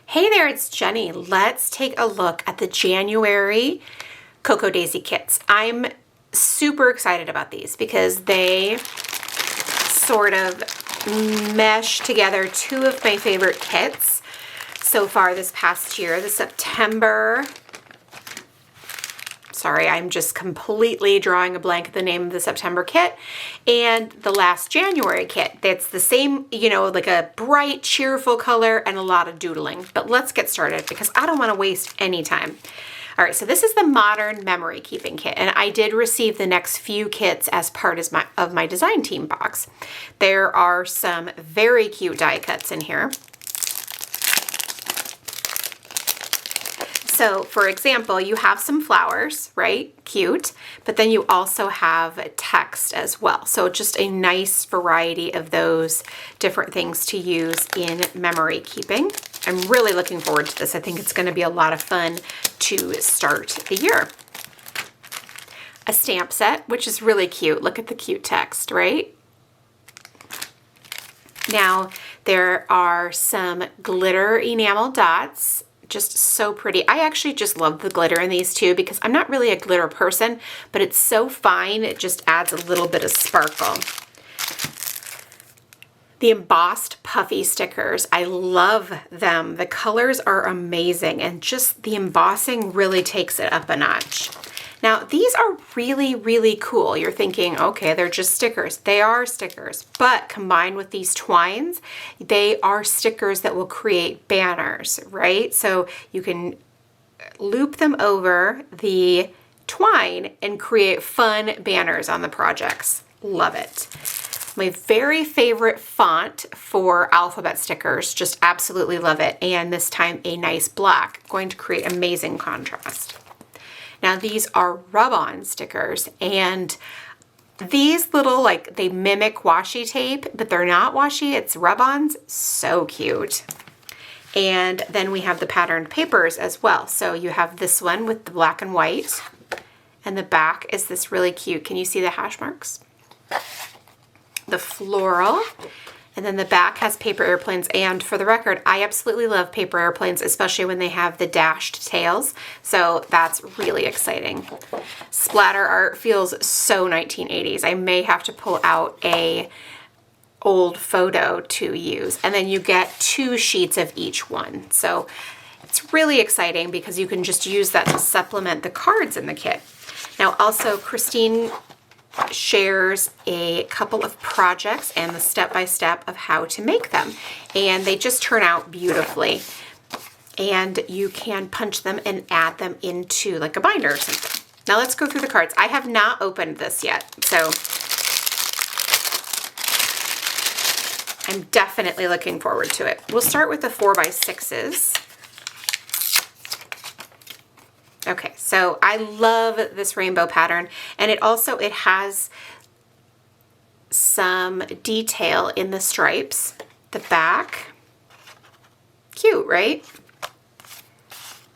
Hey there, it's Jenny. Let's take a look at the January Cocoa Daisy kits. I'm super excited about these because they sort of mesh together two of my favorite kits so far this past year. The September, sorry, I'm just completely drawing a blank at the name of the September kit, and the last January kit. That's the same, like a bright, cheerful color and a lot of doodling. But let's get started because I don't want to waste any time. All right, so this is the Modern Memory Keeping Kit, and I did receive the next few kits as part of my design team box. There are some very cute die cuts in here. So, for example, you have some flowers, right? Cute. But then you also have text as well. So just a nice variety of those different things to use in memory keeping. I'm really looking forward to this. I think it's going to be a lot of fun to start the year. A stamp set, which is really cute. Look at the cute text, right? Now, there are some glitter enamel dots. Just so pretty. I actually just love the glitter in these too because I'm not really a glitter person, but it's so fine, it just adds a little bit of sparkle. The embossed puffy stickers, I love them. The colors are amazing and just the embossing really takes it up a notch. Now, these are really, really cool. You're thinking, okay, they're just stickers. They are stickers, but combined with these twines, they are stickers that will create banners, right? So you can loop them over the twine and create fun banners on the projects. Love it. My very favorite font for alphabet stickers, just absolutely love it. And this time a nice black, going to create amazing contrast. Now these are rub-on stickers, and these little, they mimic washi tape, but they're not washi, it's rub-ons. So cute. And then we have the patterned papers as well. So you have this one with the black and white, and the back is this really cute. Can you see the hash marks? The floral. And then the back has paper airplanes, and for the record, I absolutely love paper airplanes, especially when they have the dashed tails, so that's really exciting. Splatter art feels so 1980s. I may have to pull out a old photo to use, and then you get 2 sheets of each one, so it's really exciting because you can just use that to supplement the cards in the kit. Now also, Christine shares a couple of projects and the step-by-step of how to make them, and they just turn out beautifully, and you can punch them and add them into like a binder or something. Now let's go through the cards. I have not opened this yet, so I'm definitely looking forward to it. We'll start with the 4x6s. Okay, so I love this rainbow pattern, and it has some detail in the stripes. The back, cute, right?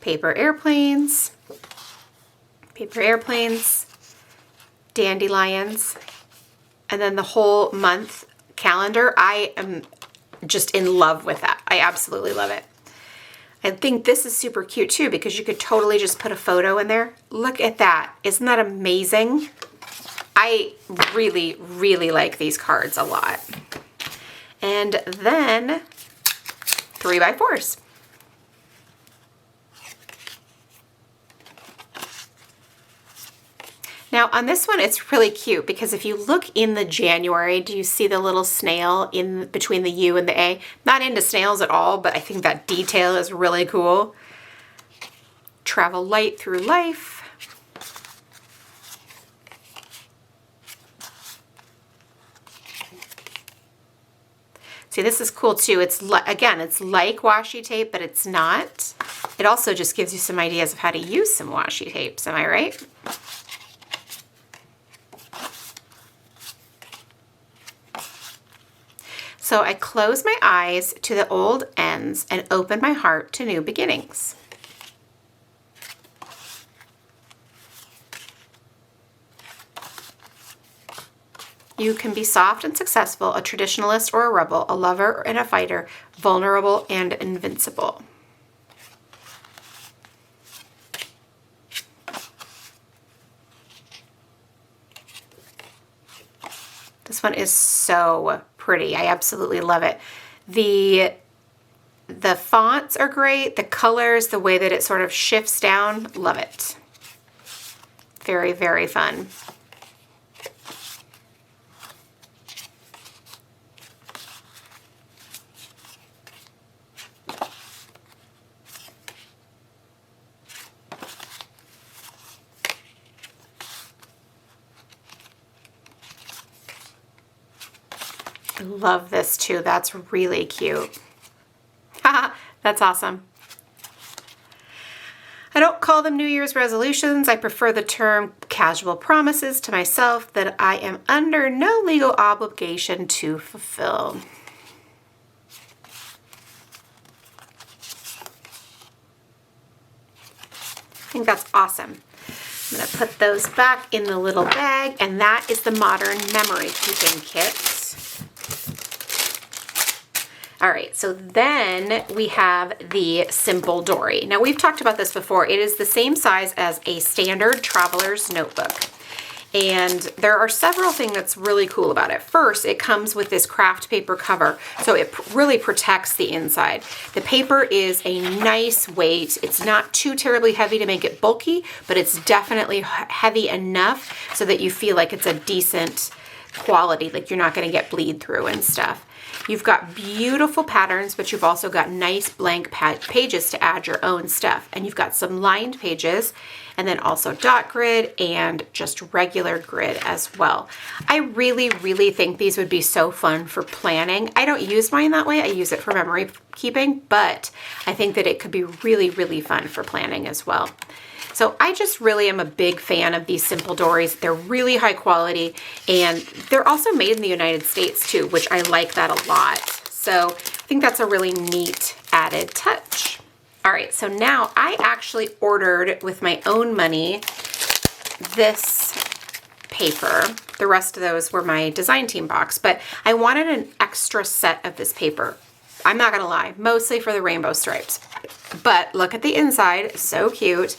Paper airplanes, dandelions, and then the whole month calendar. I am just in love with that. I absolutely love it. I think this is super cute too because you could totally just put a photo in there. Look at that. Isn't that amazing? I really, really like these cards a lot. And then 3x4s. Now on this one, it's really cute because if you look in the January, do you see the little snail in between the U and the A? Not into snails at all, but I think that detail is really cool. Travel light through life. See, this is cool too. Again, it's like washi tape, but it's not. It also just gives you some ideas of how to use some washi tapes, am I right? So I close my eyes to the old ends and open my heart to new beginnings. You can be soft and successful, a traditionalist or a rebel, a lover and a fighter, vulnerable and invincible. one is so pretty. I absolutely love it. The fonts are great. The colors, the way that it sort of shifts down, love it. Very, very fun. I love this too. That's really cute. That's awesome. I don't call them New Year's resolutions. I prefer the term casual promises to myself that I am under no legal obligation to fulfill. I think that's awesome. I'm going to put those back in the little bag, and that is the Modern Memory Keeping Kit. All right, so then we have the Simple Dory. Now, we've talked about this before. It is the same size as a standard traveler's notebook. And there are several things that's really cool about it. First, it comes with this craft paper cover, so it really protects the inside. The paper is a nice weight. It's not too terribly heavy to make it bulky, but it's definitely heavy enough so that you feel like it's a decent quality, like you're not going to get bleed through and stuff. You've got beautiful patterns, but you've also got nice blank pages to add your own stuff. And you've got some lined pages, and then also dot grid and just regular grid as well. I really, really think these would be so fun for planning. I don't use mine that way. I use it for memory keeping, but I think that it could be really, really fun for planning as well. So I just really am a big fan of these Simple Dories. They're really high quality, and they're also made in the United States too, which I like that a lot. So I think that's a really neat added touch. All right, so now I actually ordered with my own money this paper. The rest of those were my design team box, but I wanted an extra set of this paper. I'm not gonna lie, mostly for the rainbow stripes. But look at the inside, so cute.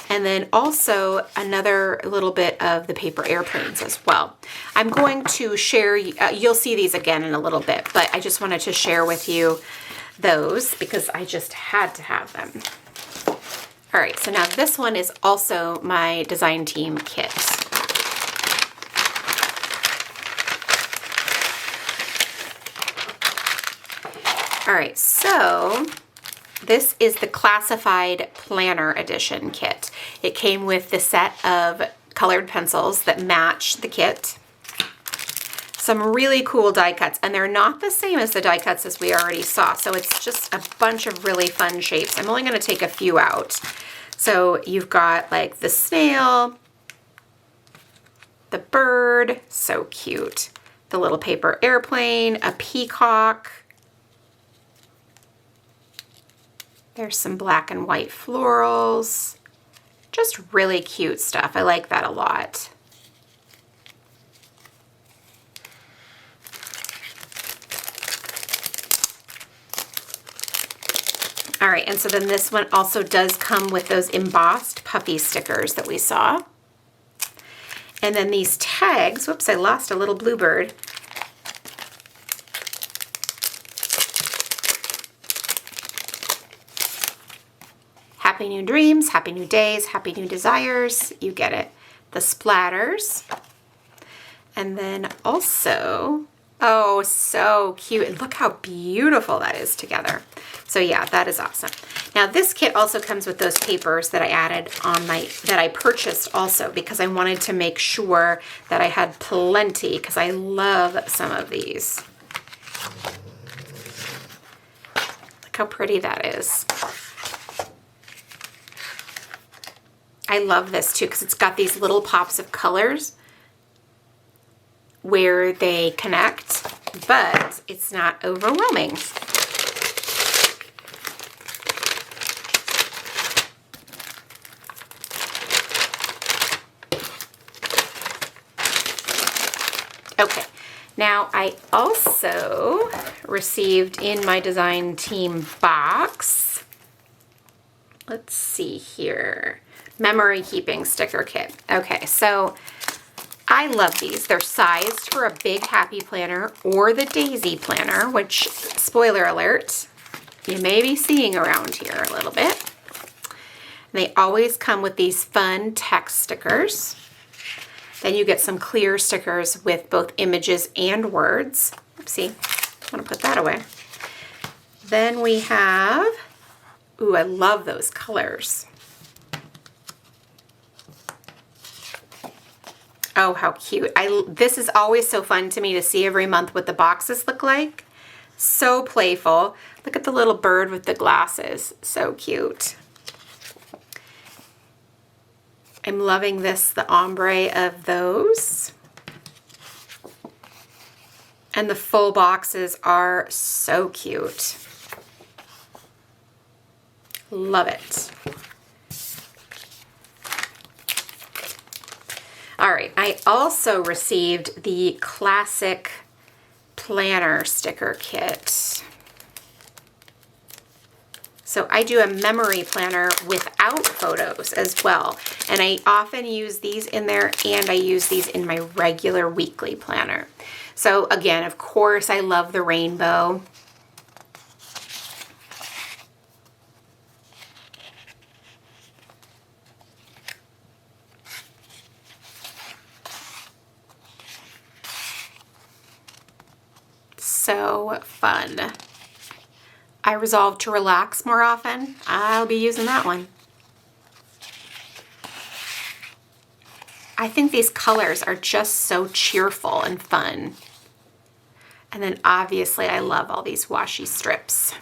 And then also another little bit of the paper airplanes as well. I'm going to share, you'll see these again in a little bit, but I just wanted to share with you those because I just had to have them. All right, so now this one is also my design team kit. All right, so this is the Classified Planner Edition kit. It came with the set of colored pencils that match the kit. Some really cool die cuts, and they're not the same as the die cuts as we already saw, so it's just a bunch of really fun shapes. I'm only going to take a few out. So you've got like the snail, the bird, so cute, the little paper airplane, a peacock. There's some black and white florals. Just really cute stuff. I like that a lot. All right, and so then this one also does come with those embossed puffy stickers that we saw. And then these tags, whoops, I lost a little bluebird. Happy new dreams, happy new days, happy new desires, you get it. The splatters. And then also, oh, so cute. And look how beautiful that is together. So yeah, that is awesome. Now this kit also comes with those papers that I added on that I purchased also because I wanted to make sure that I had plenty because I love some of these. Look how pretty that is. I love this too because it's got these little pops of colors where they connect, but it's not overwhelming. Okay, now I also received in my design team box, let's see here, memory keeping sticker kit. Okay, so I love these. They're sized for a big happy planner or the daisy planner, which, spoiler alert, you may be seeing around here a little bit. And they always come with these fun text stickers. Then you get some clear stickers with both images and words. Oopsie, I want to put that away. Then we have, ooh, I love those colors. Oh, how cute. This is always so fun to me to see every month what the boxes look like. So playful. Look at the little bird with the glasses. So cute. I'm loving this, the ombre of those. And the full boxes are so cute. Love it. All right, I also received the classic planner sticker kit. So I do a memory planner without photos as well. And I often use these in there, and I use these in my regular weekly planner. So again, of course, I love the rainbow. So fun. I resolved to relax more often. I'll be using that one. I think these colors are just so cheerful and fun. And then obviously I love all these washi strips.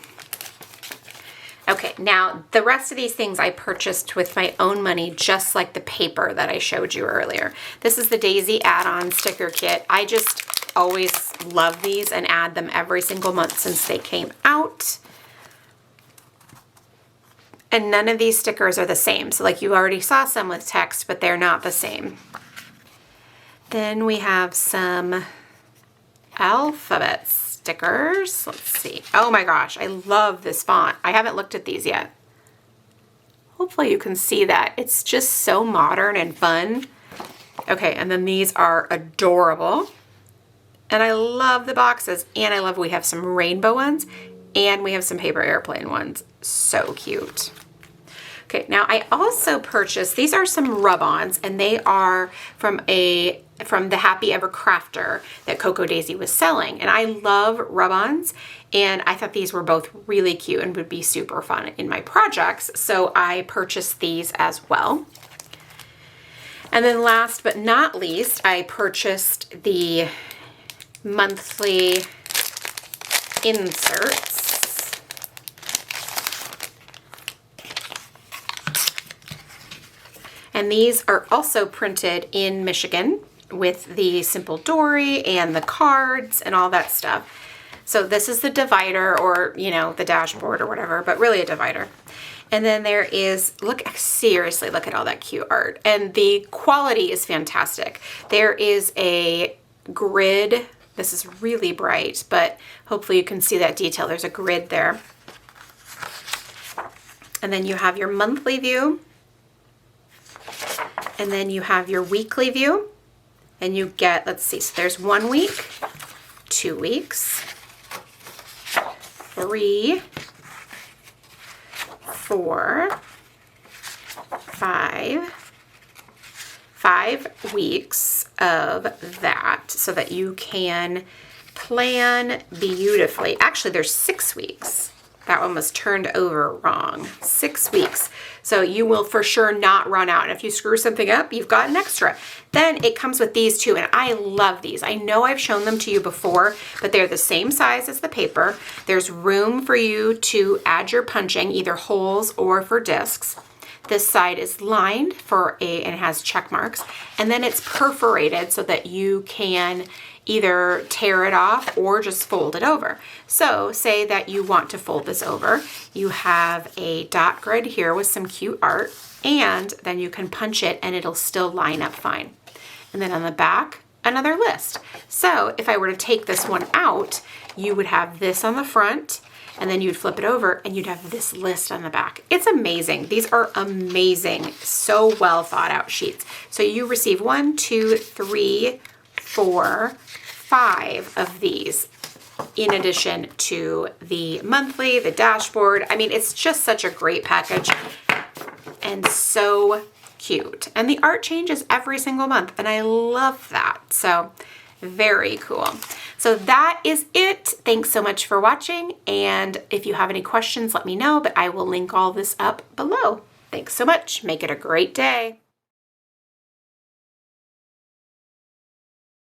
Okay, now the rest of these things I purchased with my own money, just like the paper that I showed you earlier. This is the Daisy add-on sticker kit. I just always love these and add them every single month since they came out. And none of these stickers are the same. So like you already saw some with text, but they're not the same. Then we have some alphabet stickers. Let's see. Oh my gosh, I love this font. I haven't looked at these yet. Hopefully you can see that. It's just so modern and fun. Okay, and then these are adorable. And I love the boxes, and I love we have some rainbow ones, and we have some paper airplane ones. So cute. Okay, now I also purchased, these are some rub-ons, and they are from the Happy Ever Crafter that Coco Daisy was selling. And I love rub-ons, and I thought these were both really cute and would be super fun in my projects, so I purchased these as well. And then last but not least, I purchased the monthly inserts. And these are also printed in Michigan with the simple Dory and the cards and all that stuff. So this is the divider, or, you know, the dashboard or whatever, but really a divider. And then there is, seriously, look at all that cute art. And the quality is fantastic. There is a grid. This is really bright, but hopefully you can see that detail. There's a grid there. And then you have your monthly view. And then you have your weekly view. And you get, let's see, so there's 1 week, 2 weeks, 3, 4, 5 weeks of that, so that you can plan beautifully. Actually, there's 6 weeks. That one was turned over wrong. 6 weeks. So you will for sure not run out. And if you screw something up, you've got an extra. Then it comes with these two, and I love these. I know I've shown them to you before, but they're the same size as the paper. There's room for you to add your punching, either holes or for discs. This side is lined and it has check marks, and then it's perforated so that you can either tear it off or just fold it over. So say that you want to fold this over. You have a dot grid here with some cute art, and then you can punch it and it'll still line up fine. And then on the back, another list. So if I were to take this one out, you would have this on the front, and then you'd flip it over and you'd have this list on the back. It's amazing. These are amazing, so well thought out sheets. So you receive 1, 2, 3, 4, 5 of these in addition to the monthly, the dashboard. I mean, it's just such a great package and so cute. And the art changes every single month, and I love that. So very cool. So that is it. Thanks so much for watching. And if you have any questions, let me know, but I will link all this up below. Thanks so much. Make it a great day.